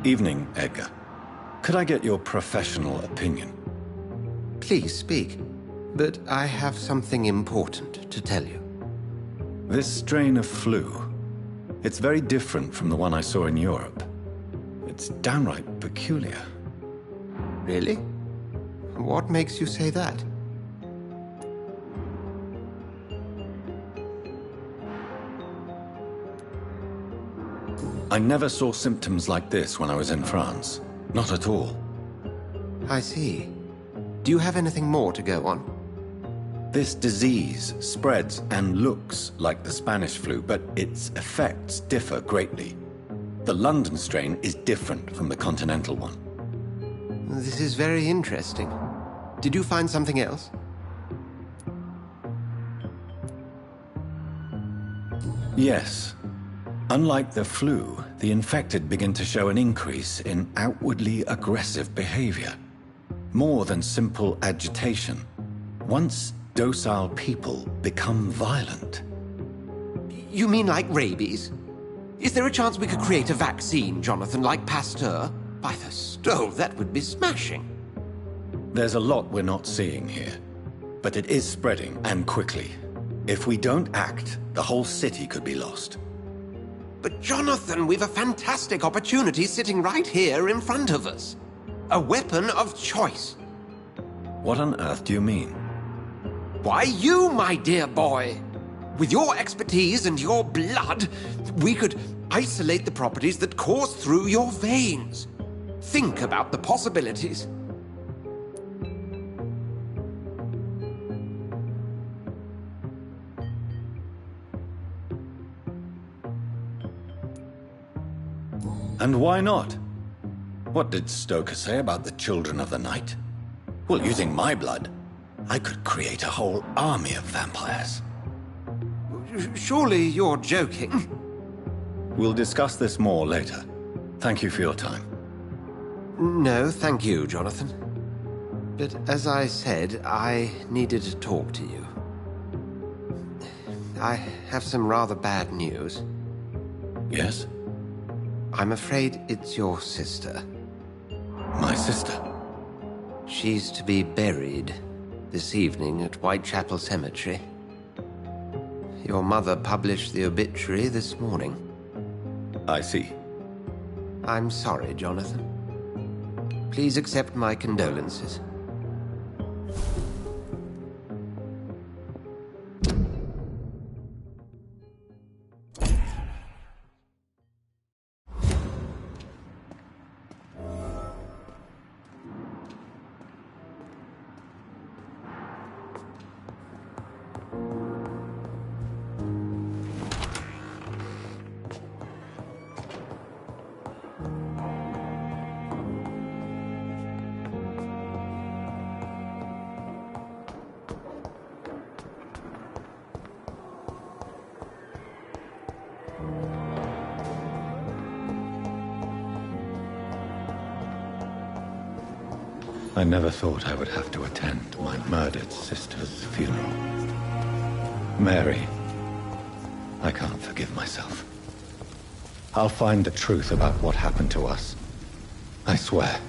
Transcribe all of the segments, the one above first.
Evening, Edgar. Could I get your professional opinion? Please speak, but I have something important to tell you. This strain of flu, it's very different from the one I saw in Europe. It's downright peculiar. Really? What makes you say that? I never saw symptoms like this when I was in France. Not at all. I see. Do you have anything more to go on? This disease spreads and looks like the Spanish flu, but its effects differ greatly. The London strain is different from the continental one. This is very interesting. Did you find something else? Yes. Unlike the flu, the infected begin to show an increase in outwardly aggressive behavior. More than simple agitation. Once docile people become violent. You mean like rabies? Is there a chance we could create a vaccine, Jonathan, like Pasteur? By the stove, that would be smashing. There's a lot we're not seeing here. But it is spreading, and quickly. If we don't act, the whole city could be lost. But Jonathan, we've a fantastic opportunity sitting right here in front of us. A weapon of choice. What on earth do you mean? Why, you, my dear boy. With your expertise and your blood, we could isolate the properties that course through your veins. Think about the possibilities. And why not? What did Stoker say about the Children of the Night? Well, using my blood, I could create a whole army of vampires. Surely you're joking. We'll discuss this more later. Thank you for your time. No, thank you, Jonathan. But as I said, I needed to talk to you. I have some rather bad news. Yes? I'm afraid it's your sister. My sister? She's to be buried this evening at Whitechapel Cemetery. Your mother published the obituary this morning. I see. I'm sorry, Jonathan. Please accept my condolences. I never thought I would have to attend my murdered sister's funeral. Mary, I can't forgive myself. I'll find the truth about what happened to us. I swear.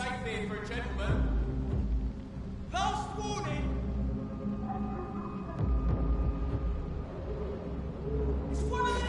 safe here for a gentleman. Last warning! It's one of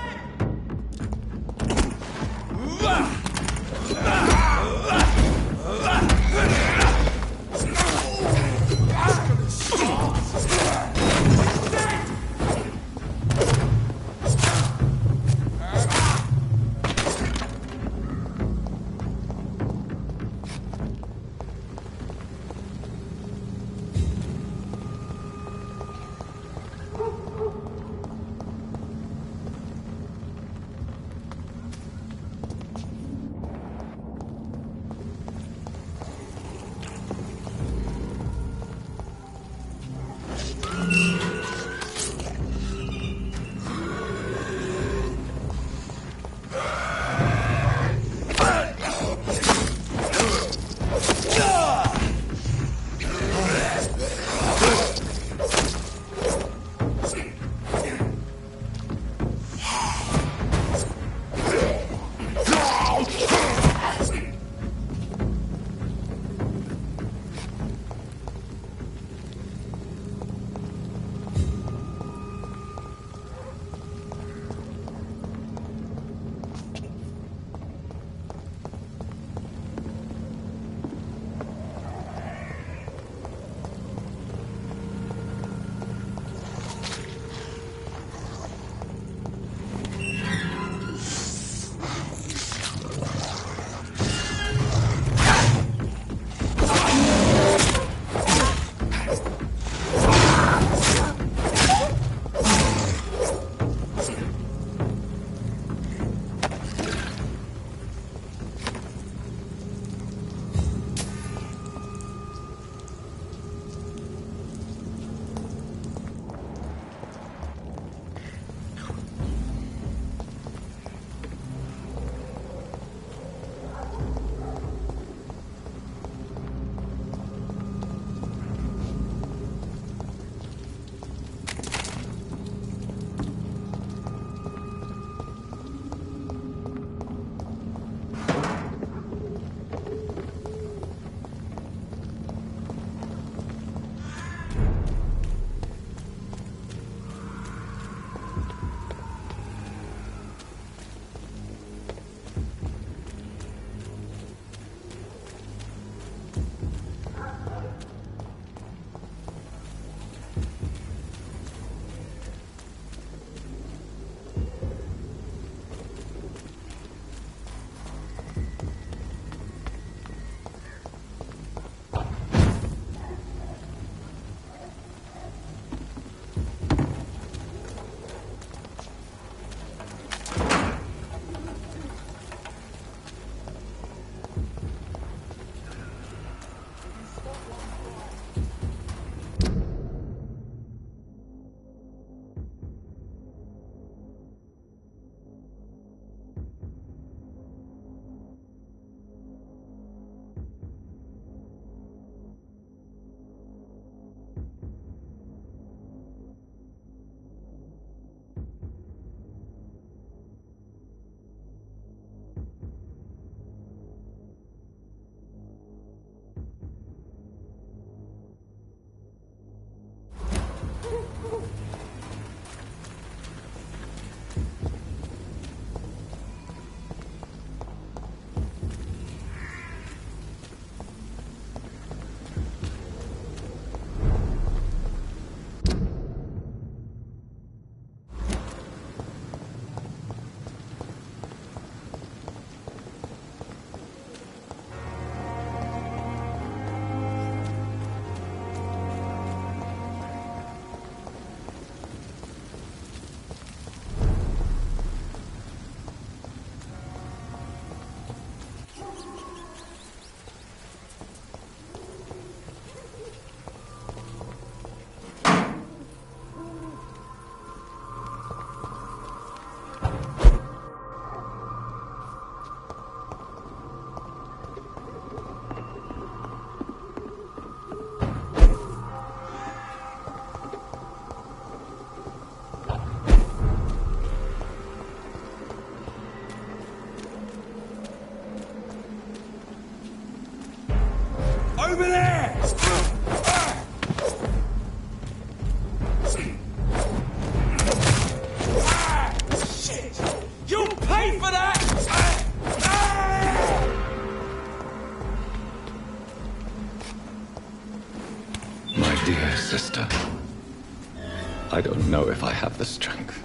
I don't know if I have the strength.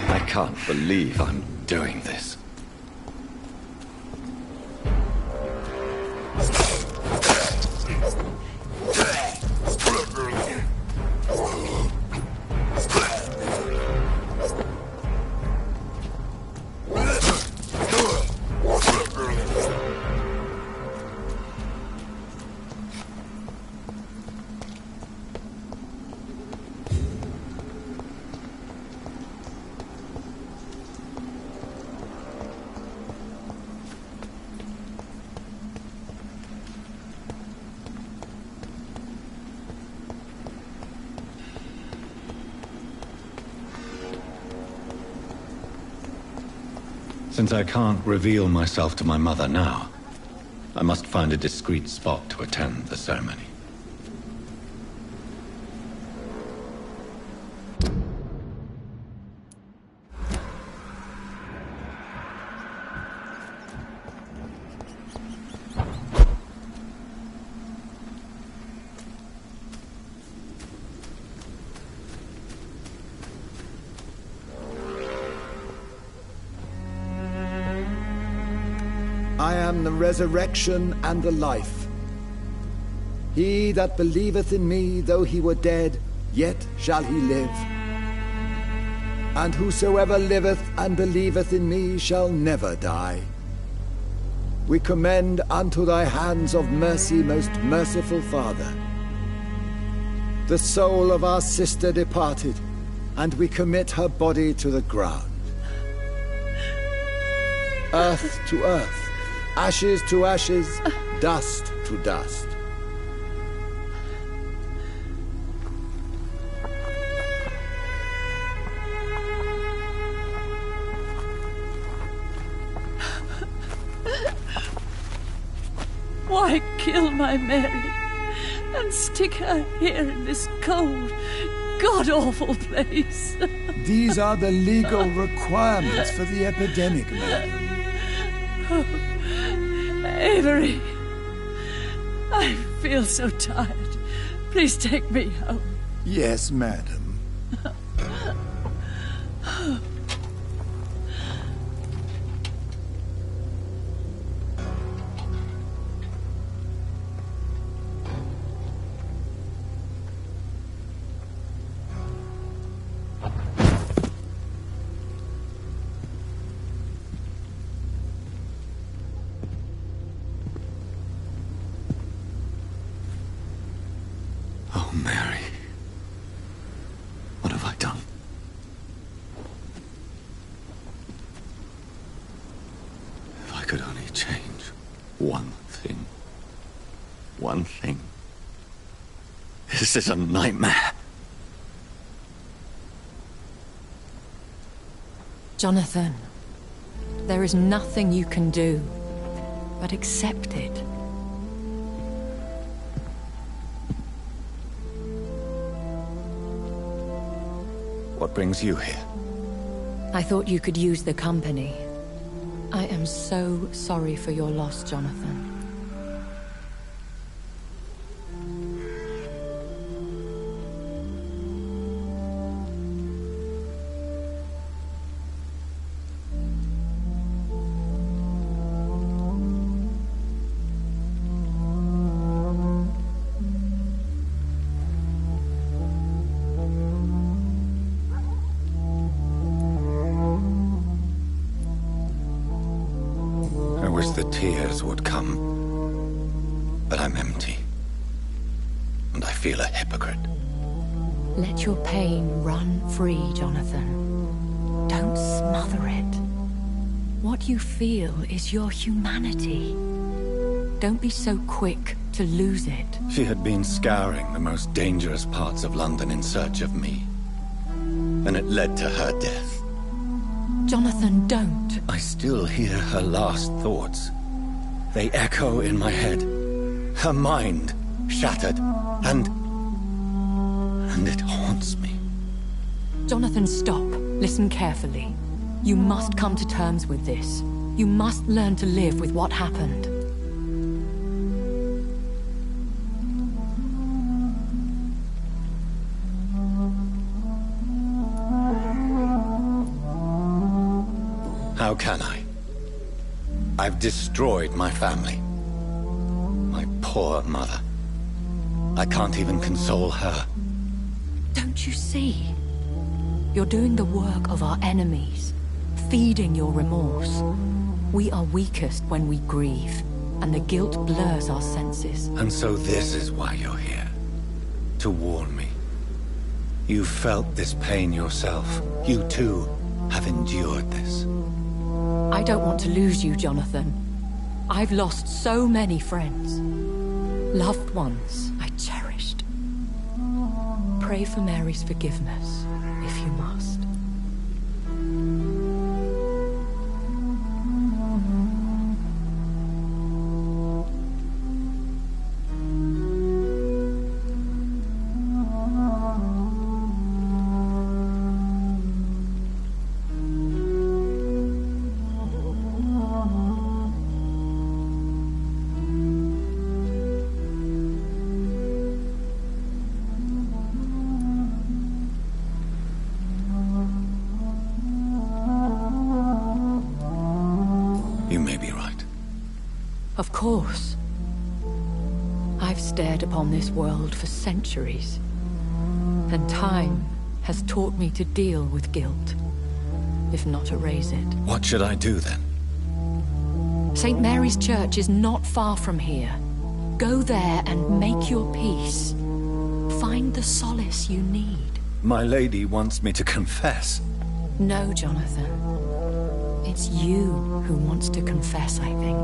I can't believe I'm doing this. Since I can't reveal myself to my mother now, I must find a discreet spot to attend the ceremony. I am the resurrection and the life. He that believeth in me, though he were dead, yet shall he live. And whosoever liveth and believeth in me shall never die. We commend unto thy hands of mercy, most merciful Father, the soul of our sister departed, and we commit her body to the ground. Earth to earth, ashes to ashes, dust to dust. Why kill my Mary and stick her here in this cold, god-awful place? These are the legal requirements for the epidemic, madam. Oh, Avery, I feel so tired. Please take me home. Yes, madam. Oh, Mary. What have I done? If I could only change one thing. One thing. This is a nightmare. Jonathan, there is nothing you can do but accept it. What brings you here? I thought you could use the company. I am so sorry for your loss, Jonathan. I wish the tears would come, but I'm empty, and I feel a hypocrite. Let your pain run free, Jonathan. Don't smother it. What you feel is your humanity. Don't be so quick to lose it. She had been scouring the most dangerous parts of London in search of me. and it led to her death. Jonathan, don't. I still hear her last thoughts. They echo in my head. Her mind shattered, and it haunts me. Jonathan, stop. Listen carefully. You must come to terms with this. You must learn to live with what happened. How can I? I've destroyed my family. My poor mother. I can't even console her. Don't you see? You're doing the work of our enemies, feeding your remorse. We are weakest when we grieve, and the guilt blurs our senses. And so this is why you're here. To warn me. You've felt this pain yourself. You too have endured this. I don't want to lose you, Jonathan. I've lost so many friends. Loved ones I cherished. Pray for Mary's forgiveness, if you must. You may be right. Of course. I've stared upon this world for centuries, and time has taught me to deal with guilt, if not erase it. What should I do then? St. Mary's Church is not far from here. Go there and make your peace. Find the solace you need. My lady wants me to confess. No, Jonathan. It's you who wants to confess, I think.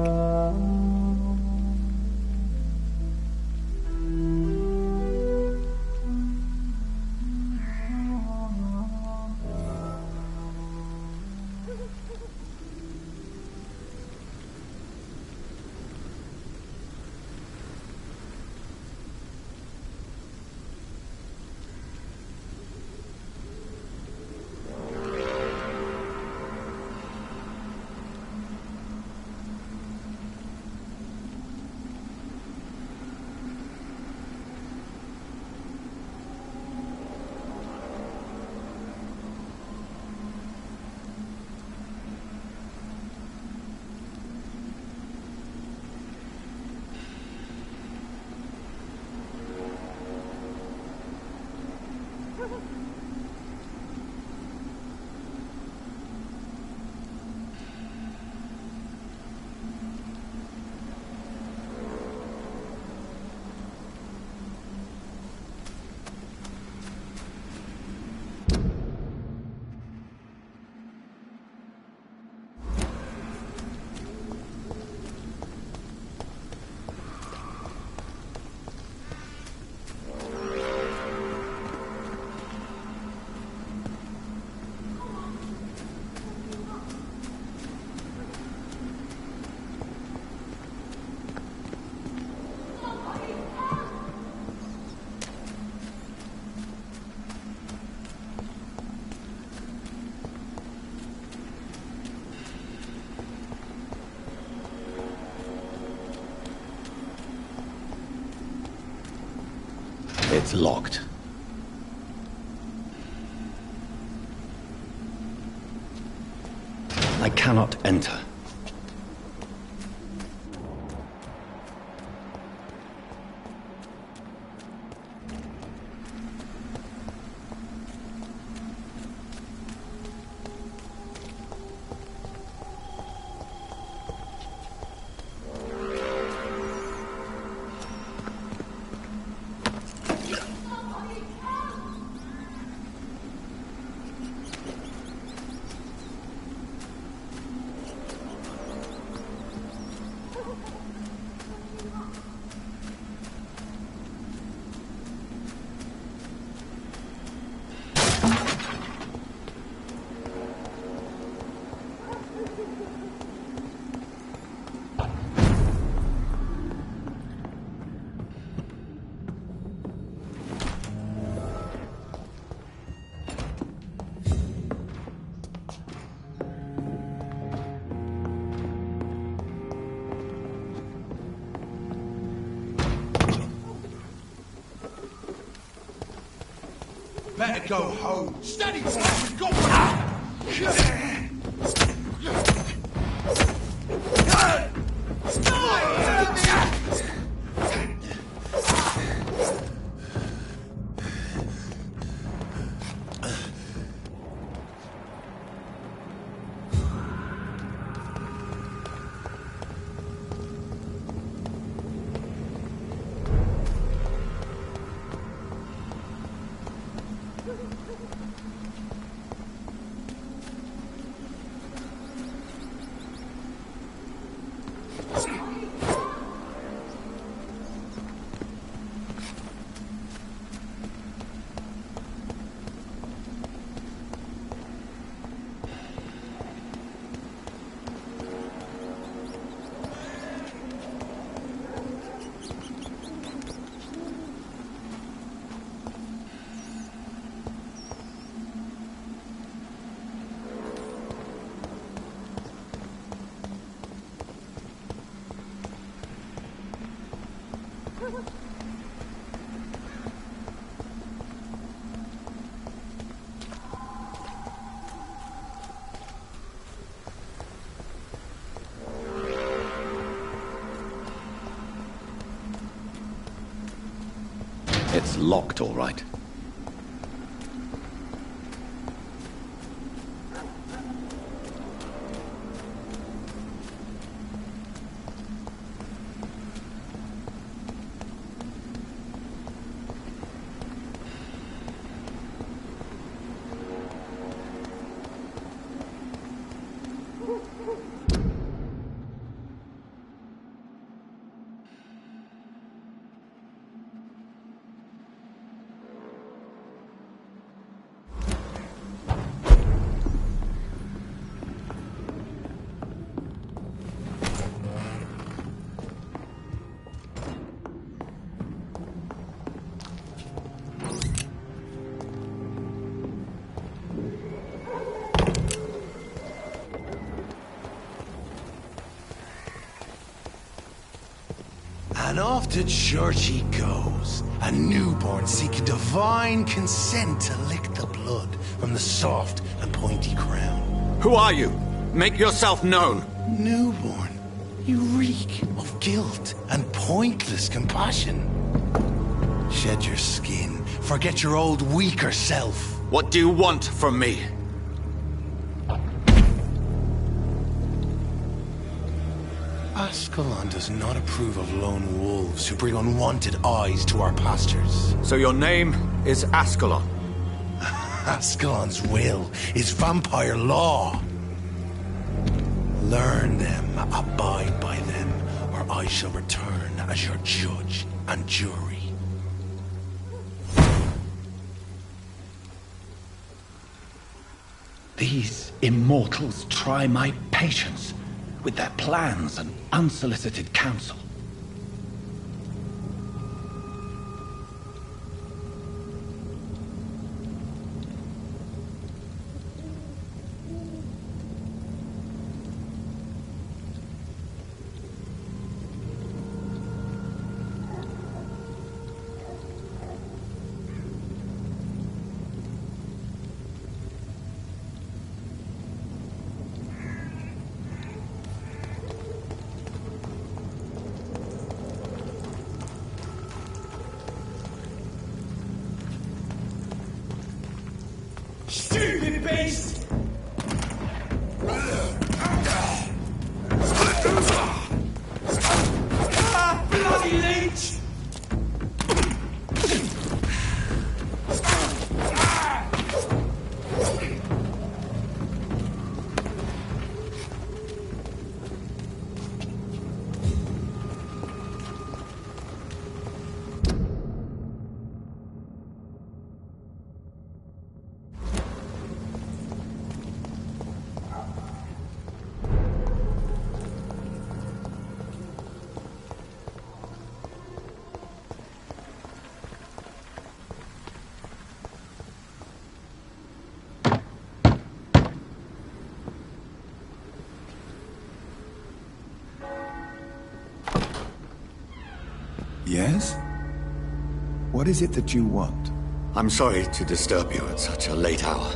It's locked. I cannot enter. better go home. Steady, we've got one. It's locked, all right. And off to church he goes, a newborn seeking divine consent to lick the blood from the soft and pointy crown. Who are you? Make yourself known. Newborn, you reek of guilt and pointless compassion. Shed your skin, forget your old weaker self. What do you want from me? Ascalon does not approve of lone wolves who bring unwanted eyes to our pastures. So your name is Ascalon? Ascalon's will is vampire law. Learn them, abide by them, or I shall return as your judge and jury. These immortals try my patience with their plans and unsolicited counsel. Stupid beast! Bloody leech! Yes? What is it that you want? I'm sorry to disturb you at such a late hour.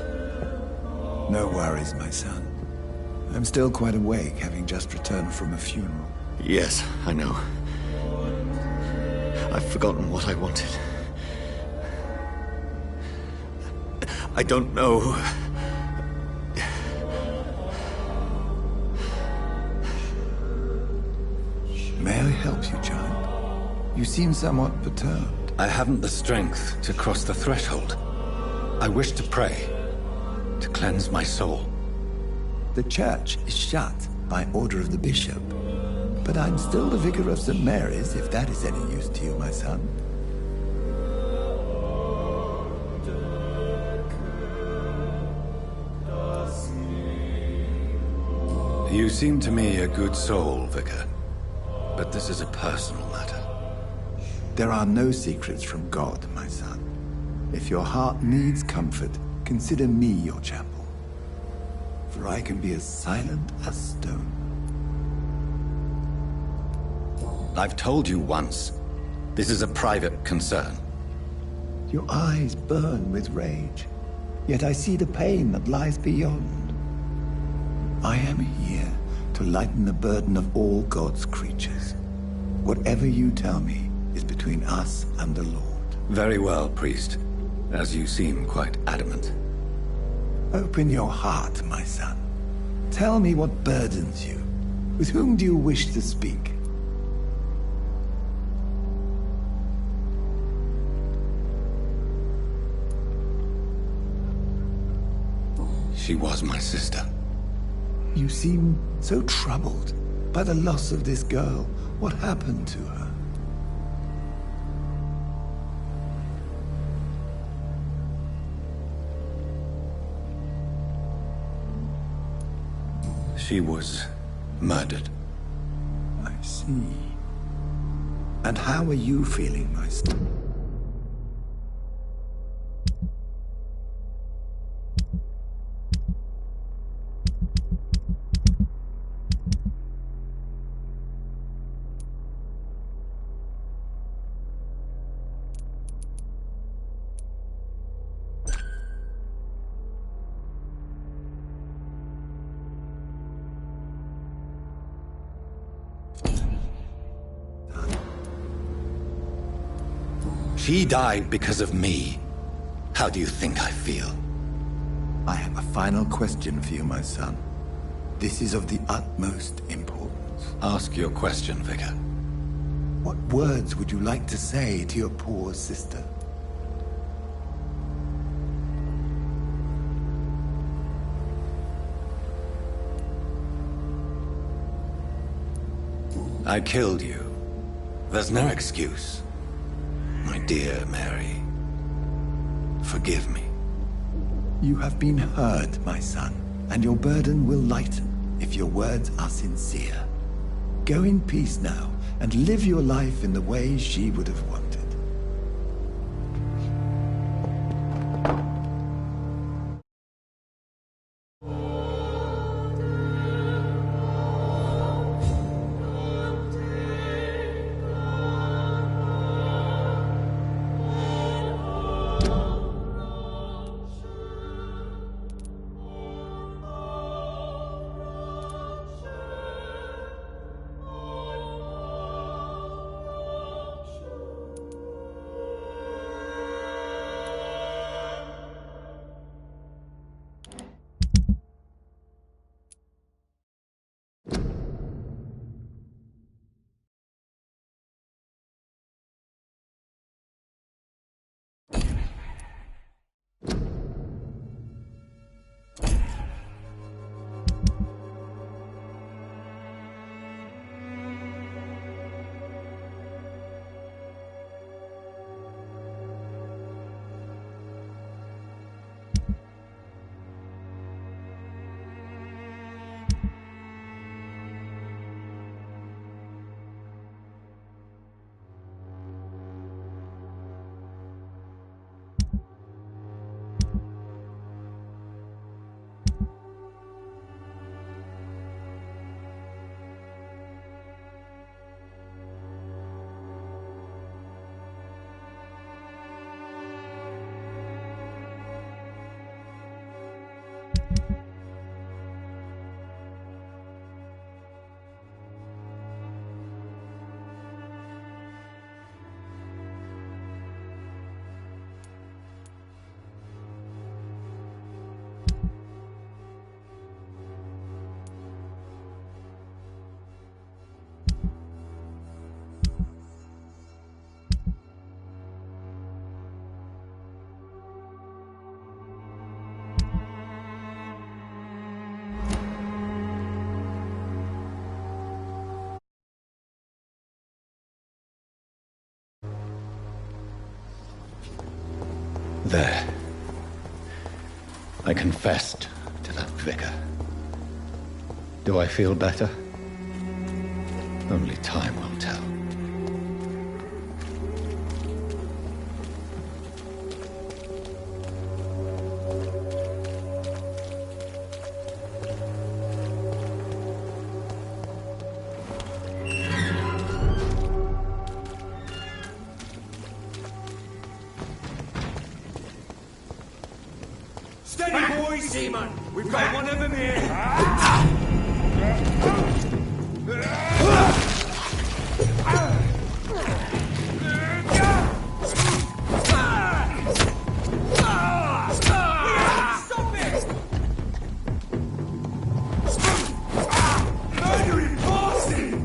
No worries, my son. I'm still quite awake, having just returned from a funeral. Yes, I know. I've forgotten what I wanted. I don't know. May I help you, child? You seem somewhat perturbed. I haven't the strength to cross the threshold. I wish to pray, to cleanse my soul. The church is shut by order of the bishop. But I'm still the vicar of St. Mary's, if that is any use to you, my son. You seem to me a good soul, Vicar. But this is a personal matter. There are no secrets from God, my son. If your heart needs comfort, consider me your chapel. For I can be as silent as stone. I've told you once, this is a private concern. Your eyes burn with rage, yet I see the pain that lies beyond. I am here to lighten the burden of all God's creatures. Whatever you tell me is between us and the Lord. Very well, priest, as you seem quite adamant. Open your heart, my son. Tell me what burdens you. With whom do you wish to speak? She was my sister. You seem so troubled by the loss of this girl. What happened to her? She was murdered. I see. And how are you feeling, my son? She died because of me. How do you think I feel? I have a final question for you, my son. This is of the utmost importance. Ask your question, Vicar. What words would you like to say to your poor sister? I killed you. There's no excuse. My dear Mary, forgive me. You have been heard, my son, and your burden will lighten if your words are sincere. Go in peace now, and live your life in the way she would have wanted. I confessed to that vicar. Do I feel better? Only time will tell. Steady, boys! Seaman! We've got one of them here! Stop it! Murdering bastard!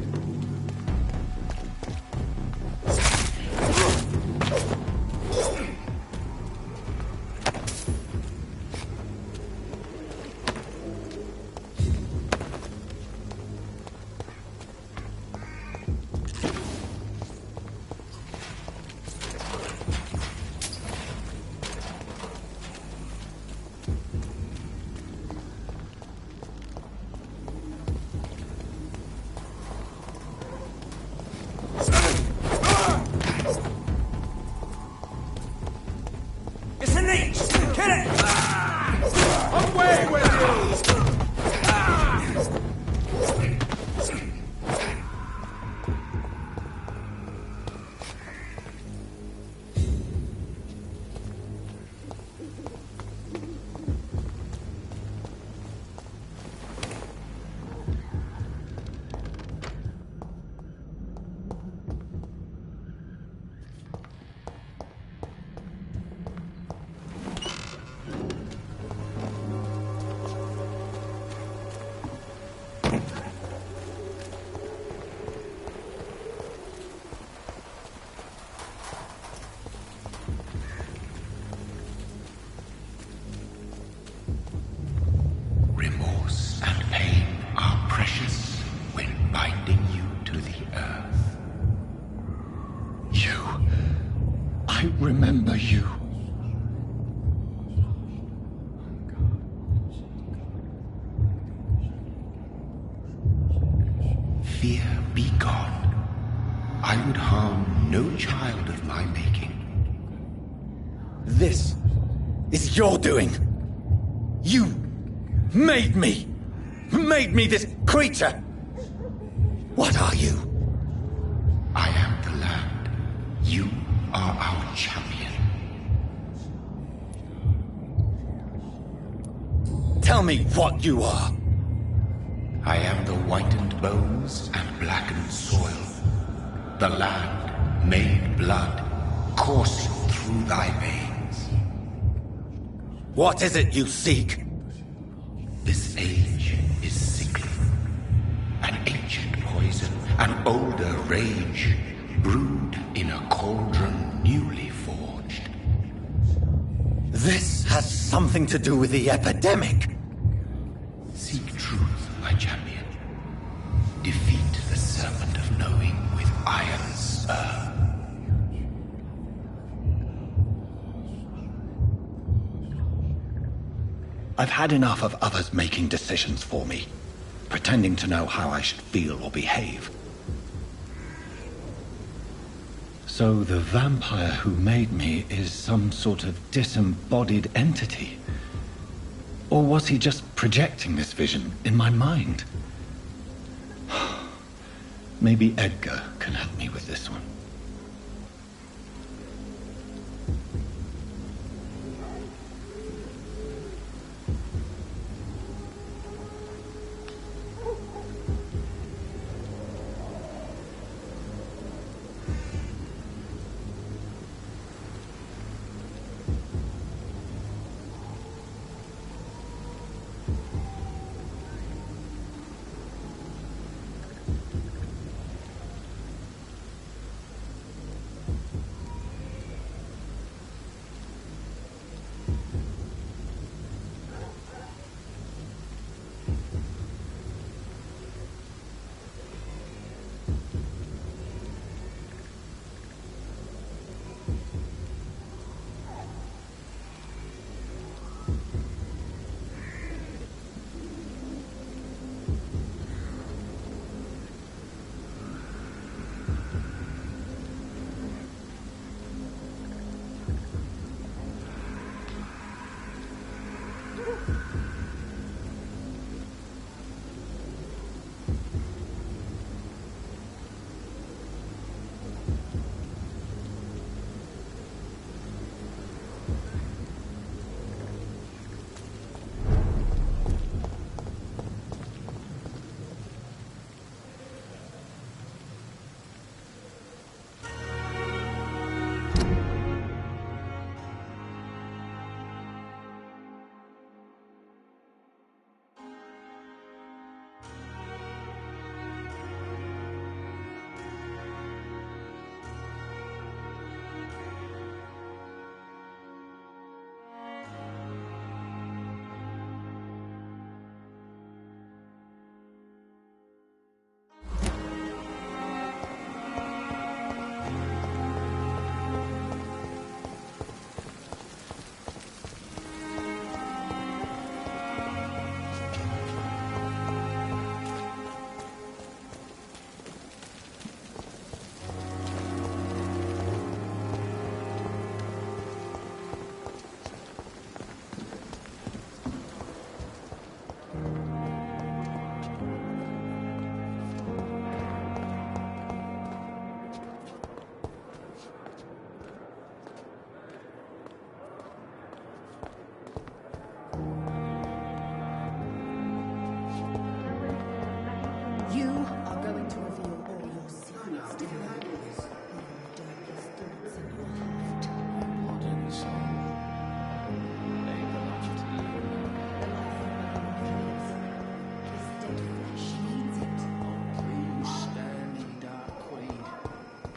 It's a leech! Kill it! Away with you! Remorse and pain are precious when binding you to the earth. You. I remember you. Fear be gone. I would harm no child of my making. This is your doing. You made me this creature. What are you? I am the land. You are our champion. Tell me what you are. I am the whitened bones and blackened soil. The land made blood coursing through thy veins. What is it you seek? This age is sickly. An ancient poison, an older rage, brewed in a cauldron newly forged. This has something to do with the epidemic. Seek truth, my champion. Defeat the serpent of knowing with iron spur. I've had enough of others making decisions for me, pretending to know how I should feel or behave. So the vampire who made me is some sort of disembodied entity? Or was he just projecting this vision in my mind? Maybe Edgar can help me with this one.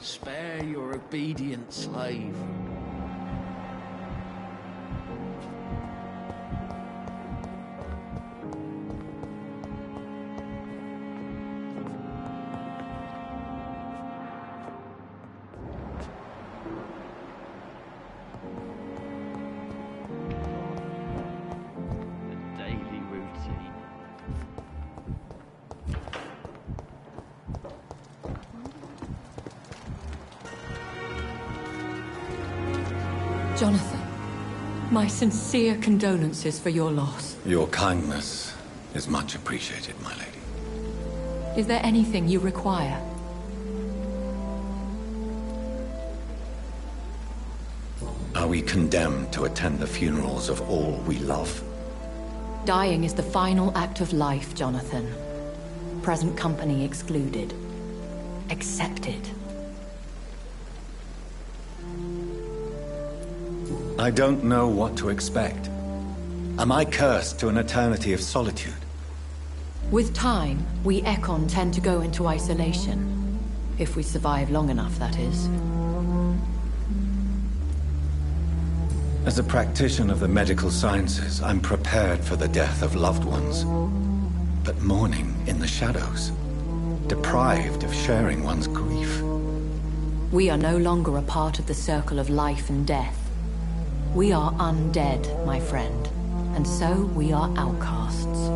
Spare your obedient slave. The daily routine. Jonathan, my sincere condolences for your loss. Your kindness is much appreciated, my lady. Is there anything you require? Are we condemned to attend the funerals of all we love? Dying is the final act of life, Jonathan. Present company excluded. Accepted. I don't know what to expect. Am I cursed to an eternity of solitude? With time, we Ekon tend to go into isolation. If we survive long enough, that is. As a practitioner of the medical sciences, I'm prepared for the death of loved ones. But mourning in the shadows, deprived of sharing one's grief. We are no longer a part of the circle of life and death. We are undead, my friend, and so we are outcasts.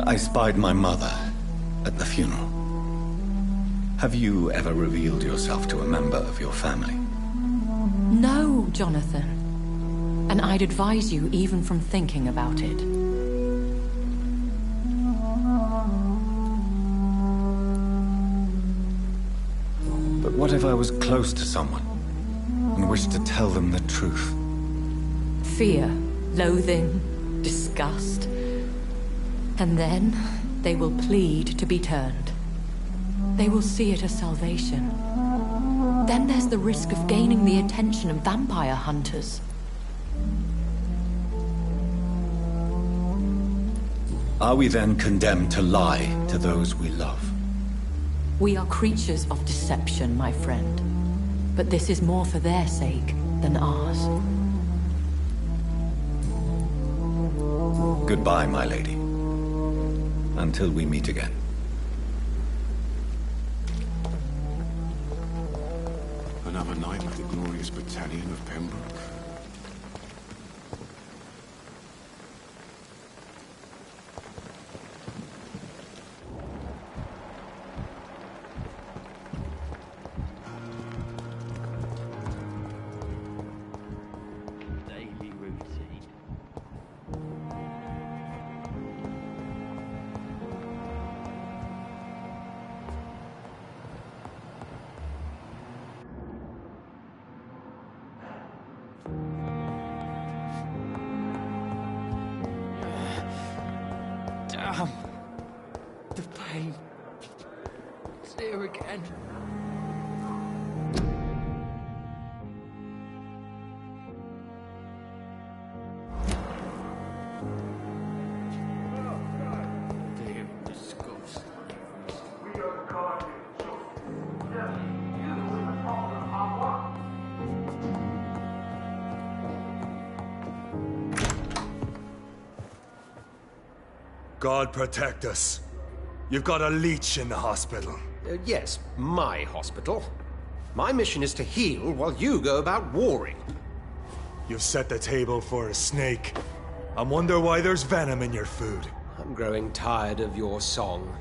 I spied my mother at the funeral. Have you ever revealed yourself to a member of your family? No, Jonathan. And I'd advise you even from thinking about it. But what if I was close to someone and wished to tell them the truth? Fear, loathing, disgust. And then they will plead to be turned. They will see it as salvation. Then there's the risk of gaining the attention of vampire hunters. Are we then condemned to lie to those we love? We are creatures of deception, my friend. But this is more for their sake than ours. Goodbye, my lady. Until we meet again. Another night with the glorious battalion of Pembroke. Damn. The pain. It's here again. God protect us. You've got a leech in the hospital. Yes, my hospital. My mission is to heal while you go about warring. You've set the table for a snake. I wonder why there's venom in your food. I'm growing tired of your song.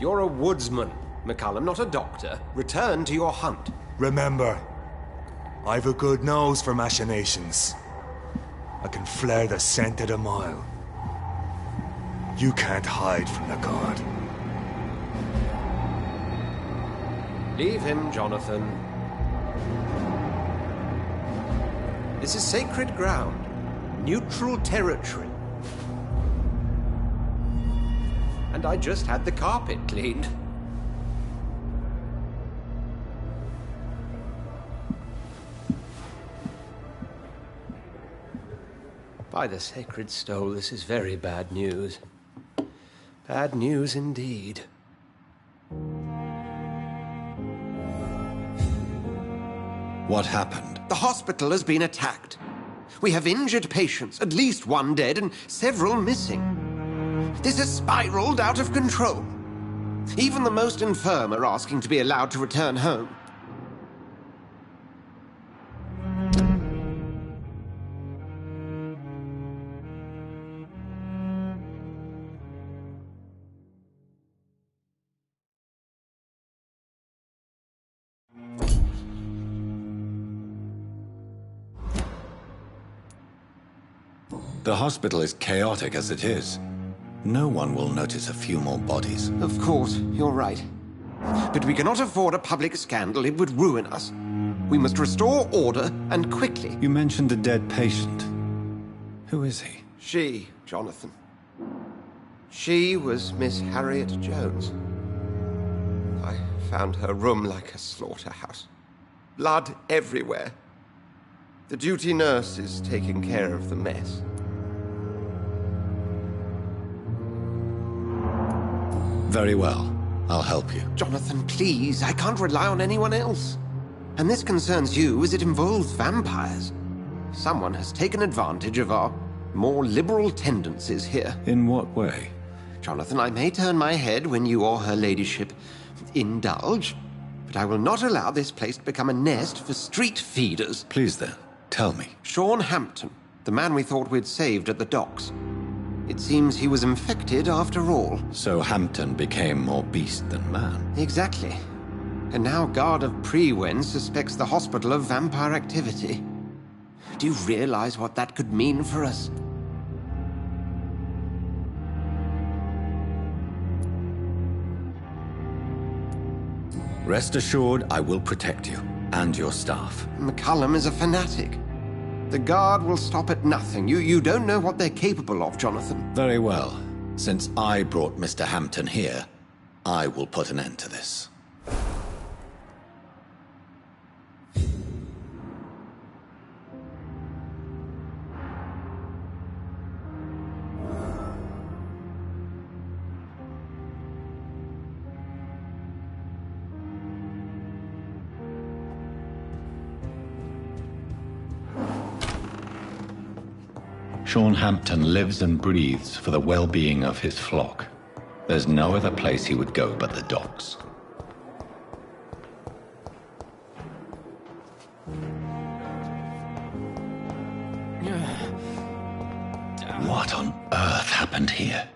You're a woodsman, McCullum, not a doctor. Return to your hunt. Remember, I've a good nose for machinations. I can flare the scent at a mile. You can't hide from the god. Leave him, Jonathan. This is sacred ground. Neutral territory. And I just had the carpet cleaned. By the sacred stole, this is very bad news. Bad news indeed. What happened? The hospital has been attacked. We have injured patients, at least one dead and several missing. This has spiraled out of control. Even the most infirm are asking to be allowed to return home. The hospital is chaotic as it is. No one will notice a few more bodies. Of course, you're right. But we cannot afford a public scandal. It would ruin us. We must restore order, and quickly. You mentioned a dead patient. Who is he? She, Jonathan. She was Miss Harriet Jones. I found her room like a slaughterhouse. Blood everywhere. The duty nurse is taking care of the mess. Very well. I'll help you. Jonathan, please. I can't rely on anyone else. And this concerns you as it involves vampires. Someone has taken advantage of our more liberal tendencies here. In what way? Jonathan, I may turn my head when you or her ladyship indulge, but I will not allow this place to become a nest for street feeders. Please then, tell me. Sean Hampton, the man we thought we'd saved at the docks. It seems he was infected after all. So Hampton became more beast than man. Exactly. And now Guard of Prewen suspects the hospital of vampire activity. Do you realize what that could mean for us? Rest assured, I will protect you and your staff. McCullum is a fanatic. The Guard will stop at nothing. You don't know what they're capable of, Jonathan. Very well. Since I brought Mr. Hampton here, I will put an end to this. Sean Hampton lives and breathes for the well-being of his flock. There's no other place he would go but the docks. What on earth happened here?